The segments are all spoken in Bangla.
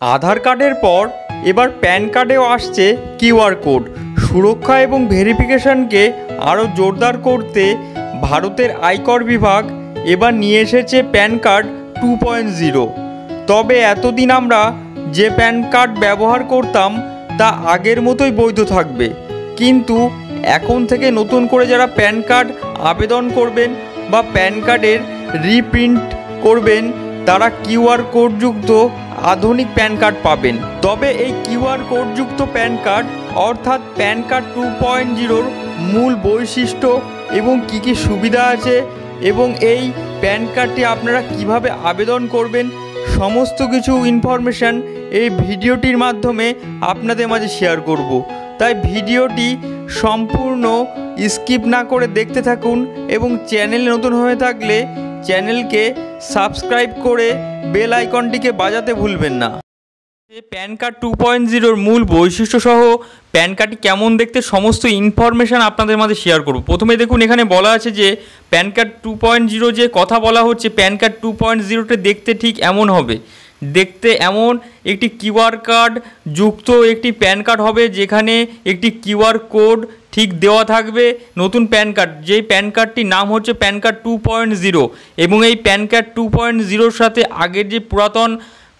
আধার কার্ডের পর এবার প্যান কার্ডেও আসছে কিউআর কোড। সুরক্ষা এবং ভেরিফিকেশনকে আরও জোরদার করতে ভারতের আয়কর বিভাগ এবার নিয়ে এসেছে প্যান কার্ড 2.0। তবে এতদিন আমরা যে প্যান কার্ড ব্যবহার করতাম তা আগের মতোই বৈধ থাকবে, কিন্তু এখন থেকে নতুন করে যারা প্যান কার্ড আবেদন করবেন বা প্যান কার্ডের রিপ্রিন্ট করবেন তারা কিউআর কোডযুক্ত আধুনিক প্যান কার্ড পাবেন। তবে এই কিউআর কোডযুক্ত প্যান কার্ড অর্থাৎ প্যান কার্ড 2.0-র মূল বৈশিষ্ট্য এবং কী কী সুবিধা আছে এবং এই প্যান কার্ডটি আপনারা কিভাবে আবেদন করবেন সমস্ত কিছু ইনফরমেশান এই ভিডিওটির মাধ্যমে আপনাদের মাঝে শেয়ার করব। তাই ভিডিওটি সম্পূর্ণ স্কিপ না করে দেখতে থাকুন এবং চ্যানেলে নতুন হয়ে থাকলে চ্যানেলকে সাবস্ক্রাইব করে বেল আইকনটিকে বাজাতে ভুলবেন না। প্যান কার্ড 2.0-র মূল বৈশিষ্ট্য সহ প্যান কার্ডটি কেমন দেখতে সমস্ত ইনফরমেশান আপনাদের মাঝে শেয়ার করব। প্রথমে দেখুন, এখানে বলা আছে যে প্যান কার্ড 2.0 যে কথা বলা হচ্ছে, প্যান কার্ড 2.0টা দেখতে ঠিক এমন হবে। দেখতে এমন একটি কিউআর কার্ড যুক্ত একটি প্যান কার্ড হবে, যেখানে একটি কিউআর কোড ঠিক দেওয়া থাকবে। নতুন প্যান কার্ড, যেই প্যান কার্ডটির নাম হচ্ছে প্যান কার্ড 2.0, এবং এই প্যান কার্ড 2.0-র সাথে আগের যে পুরাতন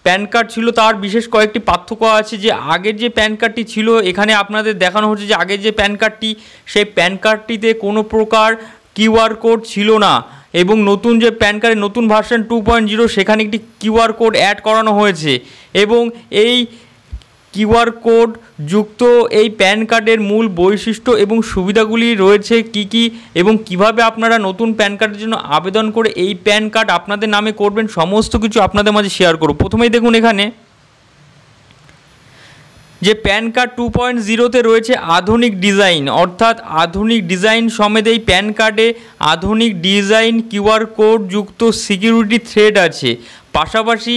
প্যান কার্ড ছিল তার বিশেষ কয়েকটি পার্থক্য আছে। যে আগের যে প্যান কার্ডটি ছিল, এখানে আপনাদের দেখানো হচ্ছে যে আগের যে প্যান কার্ডটি, সেই প্যান কার্ডটিতে কোনো প্রকার কিউআর কোড ছিল না, এবং নতুন যে প্যান কার্ডের নতুন ভার্সন 2.0 সেখানে একটি কিউআর কোড অ্যাড করানো হয়েছে। এবং এই কিউআর কোড যুক্ত এই প্যান কার্ডের মূল বৈশিষ্ট্য এবং সুবিধাগুলি রয়েছে কি কি, এবং কিভাবে আপনারা নতুন প্যান কার্ডের জন্য আবেদন করে এই প্যান কার্ড আপনাদের নামে করবেন সমস্ত কিছু আপনাদের মাঝে শেয়ার করব। প্রথমেই দেখুন, এখানে যে প্যান কার্ড 2.0-তে রয়েছে আধুনিক ডিজাইন, অর্থাৎ আধুনিক ডিজাইন সমেত এই প্যান কার্ডে আধুনিক ডিজাইন কিউআর কোড যুক্ত সিকিউরিটি থ্রেড আছে। পাশাপাশি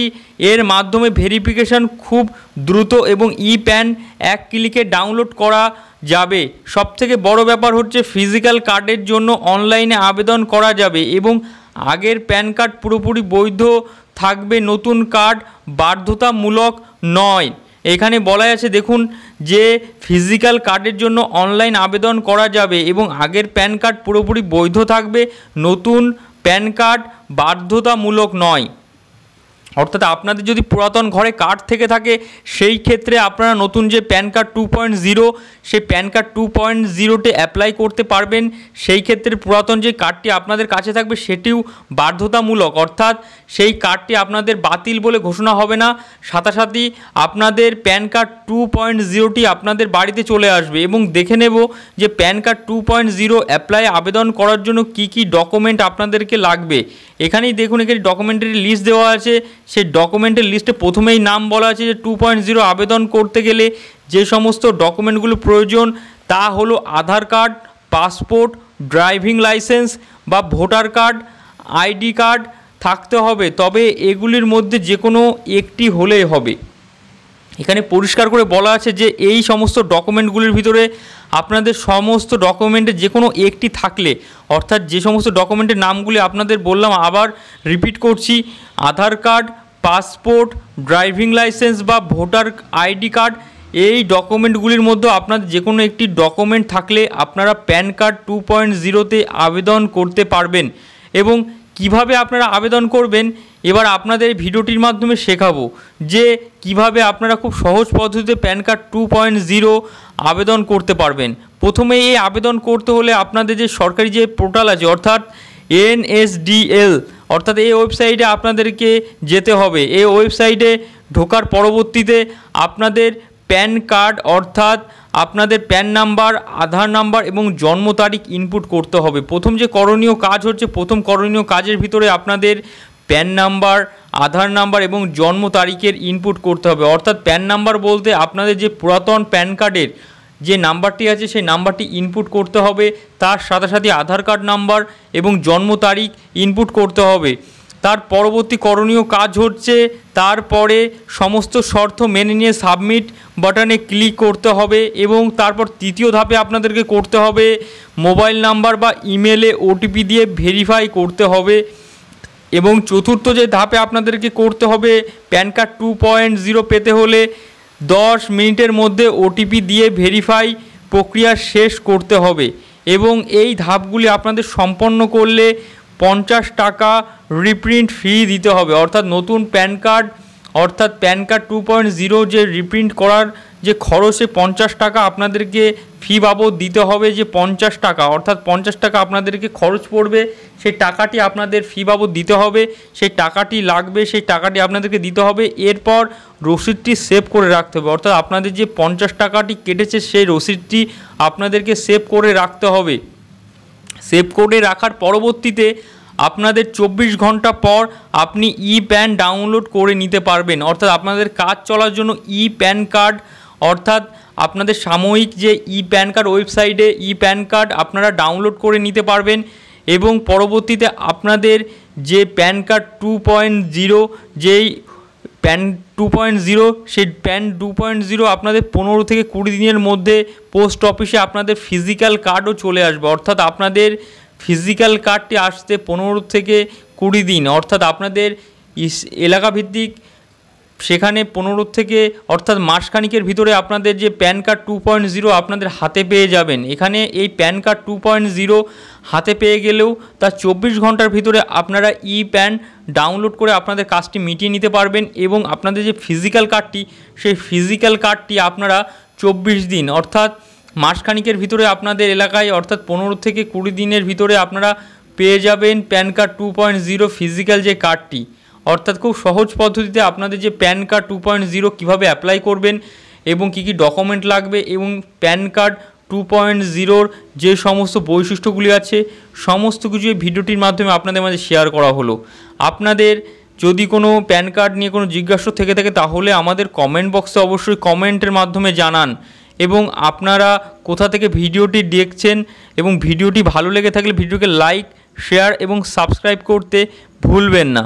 এর মাধ্যমে ভেরিফিকেশন খুব দ্রুত এবং প্যান এক ক্লিকে ডাউনলোড করা যাবে। সবথেকে বড় ব্যাপার হচ্ছে ফিজিক্যাল কার্ডের জন্য অনলাইনে আবেদন করা যাবে এবং আগের প্যান কার্ড পুরোপুরি বৈধ থাকবে, নতুন কার্ড বাধ্যতামূলক নয়। এখানে বলা আছে দেখুন যে ফিজিক্যাল কার্ডের জন্য অনলাইন আবেদন করা যাবে এবং আগের প্যান কার্ড পুরোপুরি বৈধ থাকবে, নতুন প্যান কার্ড বাধ্যতামূলক নয়। অর্থাৎ আপনাদের যদি পুরাতন ঘরে কার্ড থেকে থাকে সেই ক্ষেত্রে আপনারা নতুন যে প্যান কার্ড 2.0 সেই প্যান কার্ড 2.0-তে অ্যাপ্লাই করতে পারবেন। সেই ক্ষেত্রে পুরাতন যে কার্ডটি আপনাদের কাছে থাকবে সেটিও বাধ্যতামূলক, অর্থাৎ সেই কার্ডটি আপনাদের বাতিল বলে ঘোষণা হবে না, সাথে আপনাদের প্যান কার্ড 2.0টি আপনাদের বাড়িতে চলে আসবে। এবং দেখে নেব যে প্যান কার্ড 2.0 অ্যাপ্লাই আবেদন করার জন্য কি কি ডকুমেন্ট আপনাদেরকে লাগবে। এখানেই দেখুন, এখানে ডকুমেন্টের লিস্ট দেওয়া আছে। সেই ডকুমেন্টের লিস্টে প্রথমেই নাম বলা আছে যে 2.0 আবেদন করতে গেলে যে সমস্ত ডকুমেন্টগুলো প্রয়োজন তা হলো আধার কার্ড, পাসপোর্ট, ড্রাইভিং লাইসেন্স বা ভোটার কার্ড, আইডি কার্ড থাকতে হবে। তবে এগুলির মধ্যে যে কোনো একটি হলেই হবে। এখানে পরিষ্কার করে বলা আছে যে এই সমস্ত ডকুমেন্টগুলির ভিতরে আপনাদের সমস্ত ডকুমেন্টে যে কোনো একটি থাকলে, অর্থাৎ যে সমস্ত ডকুমেন্টের নামগুলি আপনাদের বললাম, আবার রিপিট করছি, আধার কার্ড, পাসপোর্ট, ড্রাইভিং লাইসেন্স বা ভোটার আইডি কার্ড, এই ডকুমেন্টগুলির মধ্যে আপনাদের যে কোনো একটি ডকুমেন্ট থাকলে আপনারা প্যান কার্ড 2.0-তে আবেদন করতে পারবেন। এবং কিভাবে আপনারা আবেদন করবেন এবার আপনাদের ভিডিওটির মাধ্যমে শেখাবো যে কিভাবে আপনারা খুব সহজ পদ্ধতিতে প্যান কার্ড 2.0 আবেদন করতে পারবেন। প্রথমে এই আবেদন করতে হলে আপনাদের যে সরকারি যে পোর্টাল আছে অর্থাৎ NSDL, অর্থাৎ এই ওয়েবসাইটে আপনাদেরকে যেতে হবে। এই ওয়েবসাইটে ঢোকার পরবর্তীতে আপনাদের প্যান কার্ড অর্থাৎ আপনাদের প্যান নাম্বার, আধার নাম্বার এবং জন্ম তারিখ ইনপুট করতে হবে। প্রথম যে করণীয় কাজ হচ্ছে, প্রথম করণীয় কাজের ভিতরে আপনাদের প্যান নাম্বার, আধার নাম্বার এবং জন্ম তারিখের ইনপুট করতে হবে। অর্থাৎ প্যান নাম্বার বলতে আপনাদের যে পুরাতন প্যান কার্ডের যে নাম্বারটি আছে সেই নাম্বারটি ইনপুট করতে হবে, তার সাথে আধার কার্ড নাম্বার এবং জন্ম তারিখ ইনপুট করতে হবে। তার পরবর্তী করণীয় কাজ হচ্ছে তারপরে সমস্ত শর্ত মেনে নিয়ে সাবমিট বাটনে ক্লিক করতে হবে এবং তারপর তৃতীয় ধাপে আপনাদেরকে করতে হবে মোবাইল নাম্বার বা ইমেলে ওটিপি দিয়ে ভেরিফাই করতে হবে। এবং চতুর্থ যে ধাপে আপনাদেরকে করতে হবে, প্যান কার্ড 2.0 পেতে হলে 10 মিনিটের মধ্যে ওটিপি দিয়ে ভেরিফাই প্রক্রিয়া শেষ করতে হবে এবং এই ধাপগুলি আপনাদের সম্পন্ন করলে 50 টাকা রিপ্রিন্ট ফি দিতে হবে। অর্থাৎ নতুন প্যান কার্ড অর্থাৎ প্যান কার্ড 2.0 যে রিপ্রিন্ট করার যে খরচ, সে 50 টাকা আপনাদেরকে ফি বাবদ দিতে হবে। যে 50 টাকা অর্থাৎ 50 টাকা আপনাদেরকে খরচ পড়বে, সেই টাকাটি আপনাদের ফি বাবদ দিতে হবে, সেই টাকাটি লাগবে, সেই টাকাটি আপনাদেরকে দিতে হবে। এরপর রসিদটি সেভ করে রাখতে হবে, অর্থাৎ আপনাদের যে 50 টাকাটি কেটেছে সেই রসিদটি আপনাদেরকে সেভ করে রাখতে হবে। সেভ করে রাখার পরবর্তীতে আপনাদের 24 ঘন্টা পর আপনি ই প্যান ডাউনলোড করে নিতে পারবেন। অর্থাৎ আপনাদের কাজ চলার জন্য ই প্যান কার্ড অর্থাৎ আপনাদের সাময়িক যে ই প্যান কার্ড ওয়েবসাইটে ই প্যান কার্ড আপনারা ডাউনলোড করে নিতে পারবেন এবং পরবর্তীতে আপনাদের যে প্যান কার্ড 2.0 যেই প্যান 2.0 সেই প্যান 2.0 আপনাদের 15 থেকে 20 দিনের মধ্যে পোস্ট অফিসে আপনাদের ফিজিক্যাল কার্ডও চলে আসবে। অর্থাৎ আপনাদের ফিজিক্যাল কার্ডটি আসতে 15 থেকে 20 দিন, অর্থাৎ আপনাদের এলাকা ভিত্তিক সেখানে 15 থেকে অর্থাৎ মাসখানিকের ভিতরে আপনাদের যে প্যান কার্ড 2.0 আপনাদের হাতে পেয়ে যাবেন। এখানে এই প্যান কার্ড 2.0 হাতে পেয়ে গেলেও তার 24 ঘন্টার ভিতরে আপনারা ই প্যান ডাউনলোড করে আপনাদের কাজটি মিটিয়ে নিতে পারবেন এবং আপনাদের যে ফিজিক্যাল কার্ডটি সেই ফিজিক্যাল কার্ডটি আপনারা 24 দিন অর্থাৎ মাসখানিকের ভিতরে আপনাদের এলাকায় অর্থাৎ 15 থেকে 20 দিনের ভিতরে আপনারা পেয়ে যাবেন প্যান কার্ড 2.0 ফিজিক্যাল যে কার্ডটি। অর্থাৎ খুব সহজ পদ্ধতিতে আপনাদের যে প্যান কার্ড 2.0 কীভাবে অ্যাপ্লাই করবেন এবং কী কী ডকুমেন্ট লাগবে এবং প্যান কার্ড 2.0 যে সমস্ত বৈশিষ্ট্যগুলি আছে সমস্ত কিছু এই ভিডিওটির মাধ্যমে আপনাদের মাঝে শেয়ার করা হলো। আপনাদের যদি কোনো প্যান কার্ড নিয়ে কোনো জিজ্ঞাসা থেকে থাকে তাহলে আমাদের কমেন্ট বক্সে অবশ্যই কমেন্টের মাধ্যমে জানান এবং আপনারা কোথা থেকে ভিডিওটি দেখছেন এবং ভিডিওটি ভালো লেগে থাকলে ভিডিওকে লাইক, শেয়ার এবং সাবস্ক্রাইব করতে ভুলবেন না।